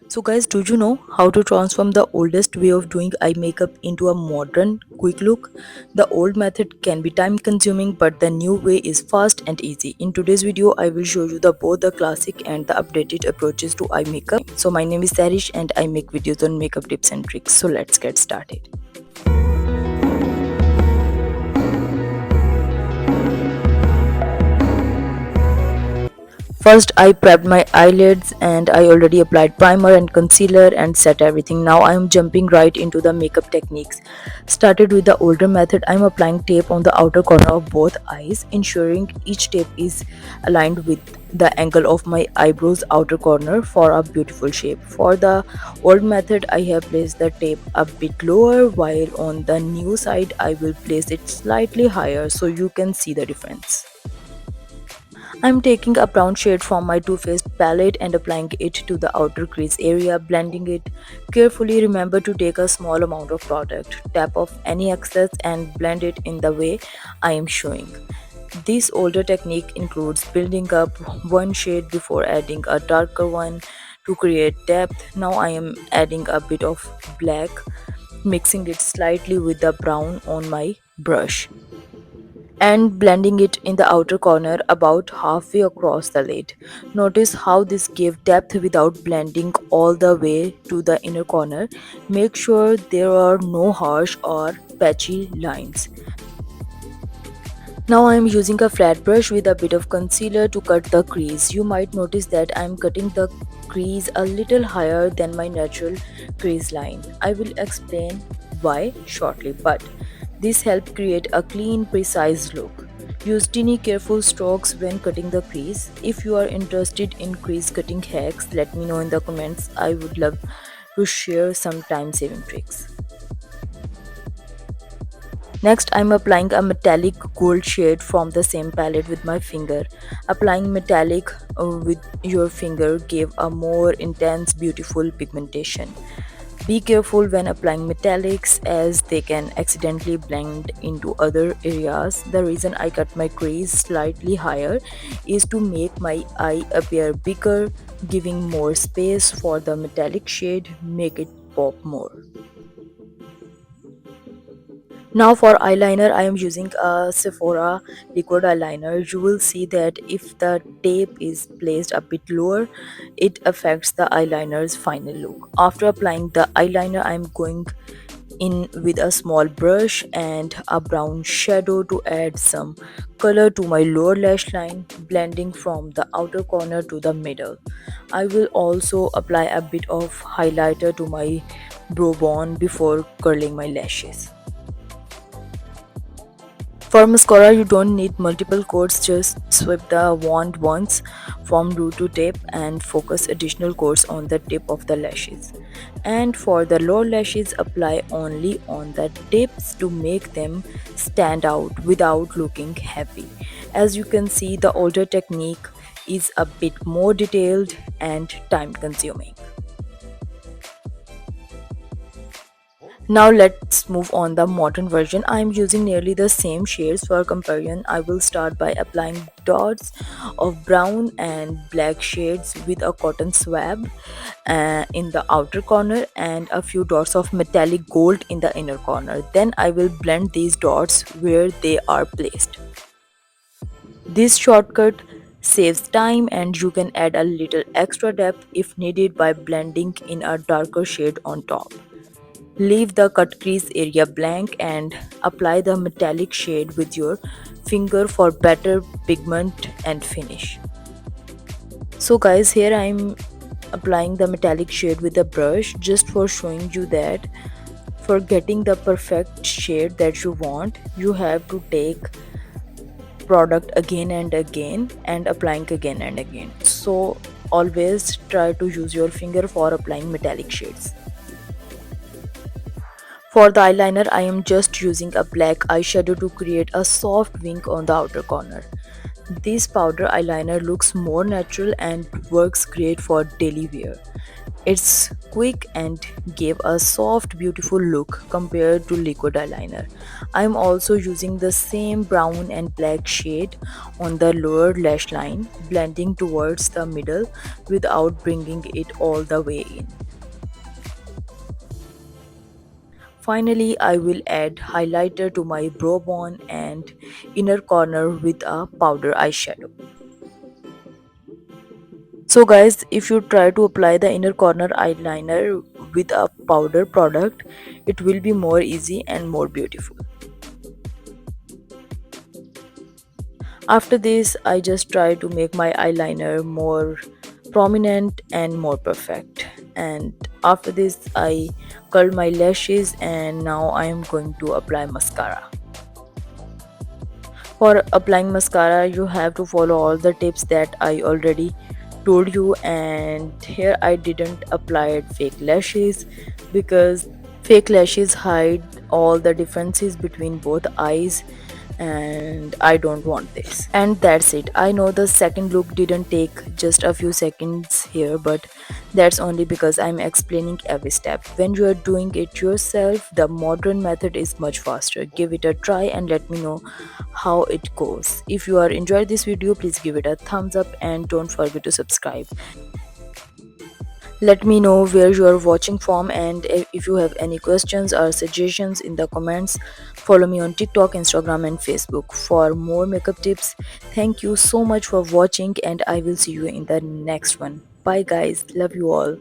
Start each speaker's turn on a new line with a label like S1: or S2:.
S1: So guys, do you know how to transform the oldest way of doing eye makeup into a modern quick look? The old method can be time consuming, but the new way is fast and easy. In today's video, I will show you both the classic and the updated approaches to eye makeup. So my name is Sarish and I make videos on makeup tips and tricks. So let's get started. First, I prepped my eyelids and I already applied primer and concealer and set everything. Now I am jumping right into the makeup techniques. Started with the older method, I am applying tape on the outer corner of both eyes, ensuring each tape is aligned with the angle of my eyebrows outer corner for a beautiful shape. For the old method, I have placed the tape a bit lower, while on the new side I will place it slightly higher so you can see the difference. I'm taking a brown shade from my Too Faced palette and applying it to the outer crease area, blending it carefully. Remember to take a small amount of product, tap off any excess and blend it in the way I am showing. This older technique includes building up one shade before adding a darker one to create depth. Now I am adding a bit of black, mixing it slightly with the brown on my brush and blending it in the outer corner about halfway across the lid. Notice how this gives depth without blending all the way to the inner corner. Make sure there are no harsh or patchy lines. Now I am using a flat brush with a bit of concealer to cut the crease. You might notice that I am cutting the crease a little higher than my natural crease line. I will explain why shortly, but this helps create a clean, precise look. Use teeny careful strokes when cutting the crease. If you are interested in crease cutting hacks, let me know in the comments. I would love to share some time saving tricks. Next, I'm applying a metallic gold shade from the same palette with my finger. Applying metallic with your finger gave a more intense, beautiful pigmentation. Be careful when applying metallics as they can accidentally blend into other areas. The reason I cut my crease slightly higher is to make my eye appear bigger, giving more space for the metallic shade, make it pop more. Now for eyeliner, I am using a Sephora liquid eyeliner. You will see that if the tape is placed a bit lower, it affects the eyeliner's final look. After applying the eyeliner, I am going in with a small brush and a brown shadow to add some color to my lower lash line, blending from the outer corner to the middle. I will also apply a bit of highlighter to my brow bone before curling my lashes. For mascara, you don't need multiple coats, just sweep the wand once from root to tip and focus additional coats on the tip of the lashes. And for the lower lashes, apply only on the tips to make them stand out without looking heavy. As you can see, the older technique is a bit more detailed and time consuming. Now let's move on the modern version. I am using nearly the same shades for comparison. I will start by applying dots of brown and black shades with a cotton swab in the outer corner and a few dots of metallic gold in the inner corner. Then I will blend these dots where they are placed. This shortcut saves time and you can add a little extra depth if needed by blending in a darker shade on top. Leave the cut crease area blank and apply the metallic shade with your finger for better pigment and finish. So guys, here I am applying the metallic shade with a brush just for showing you that for getting the perfect shade that you want, you have to take product again and again and applying again and again. So always try to use your finger for applying metallic shades. For the eyeliner, I am just using a black eyeshadow to create a soft wing on the outer corner. This powder eyeliner looks more natural and works great for daily wear. It's quick and gave a soft, beautiful look compared to liquid eyeliner. I'm also using the same brown and black shade on the lower lash line, blending towards the middle without bringing it all the way in. Finally, I will add highlighter to my brow bone and inner corner with a powder eyeshadow. So guys, if you try to apply the inner corner eyeliner with a powder product, it will be more easy and more beautiful. After this, I just try to make my eyeliner more prominent and more perfect. And after this, I curl my lashes and now I am going to apply mascara. For applying mascara, you have to follow all the tips that I already told you, and here I didn't apply fake lashes because fake lashes hide all the differences between both eyes, and I don't want this. And that's it. I know the second look didn't take just a few seconds here, but that's only because I'm explaining every step. When you are doing it yourself, the modern method is much faster. Give it a try and let me know how it goes. If you are enjoyed this video, please give it a thumbs up and don't forget to subscribe. Let me know where you are watching from, and if you have any questions or suggestions in the comments. Follow me on TikTok, Instagram and Facebook for more makeup tips. Thank you so much for watching and I will see you in the next one. Bye guys, love you all.